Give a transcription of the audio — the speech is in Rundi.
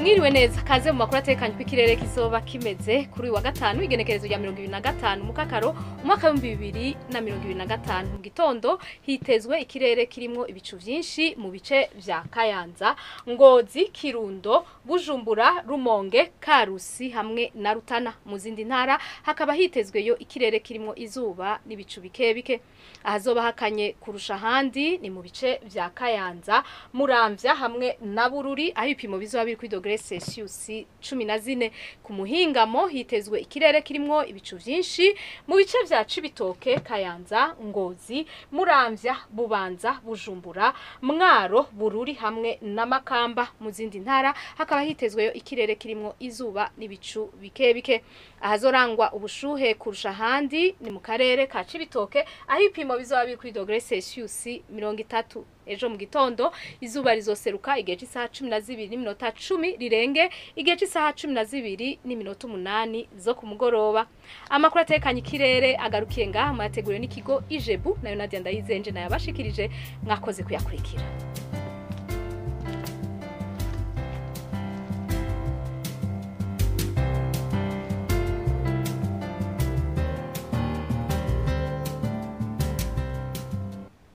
Mwiriwe neza kaze mu makuru atekanye ku ikirere kizoba kimeze kuri uyu wa gatanu igenekerezo rya 2025 mu kakaro umwaka wa 2025 mu gitondo hitezwe ikirere kirimo ibicu vyinshi mu bice vya Kayanza, Ngozi, Kirundo, Bujumbura, Rumonge, Karusi hamwe na Rutana. Mu zindi ntara hakaba hitezweyo ikirere kirimo izuba n'ibicu bike ahazoba hakanye kurusha handi ni mu bice vya Kayanza, Muramvya hamwe na Bururi aho ipimo bizoba biri kuri Celsius 14. Ku muhingamo hitezwe ikirere kirimo ibicu vyinshi mu bice vya Cibitoke, Kayanza, Ngozi, Muramvya, Bubanza, Bujumbura, Mwaro, Bururi hamwe na Makamba. Mu zindi ntara hakaba hitezweyo ikirere kirimo izuba n'ibicu bike ahazorangwa ubushuhe kurusha handi ni mu karere ka Cibitoke aho ipimo bizoba biri kuri Celsius 30. Ejo mu gitondo izuba rizoseruka igihe cy'isaha 12:10 rirenge igihe cy'isaha 12:8 zo ku mugoroba. Amakuru atekanye ikirere agarukiye ngaha mwateguriwe n'ikigo Ijebu nayo Nadia Ndayizenje nayabashikirije mwakoze kuyakurikira.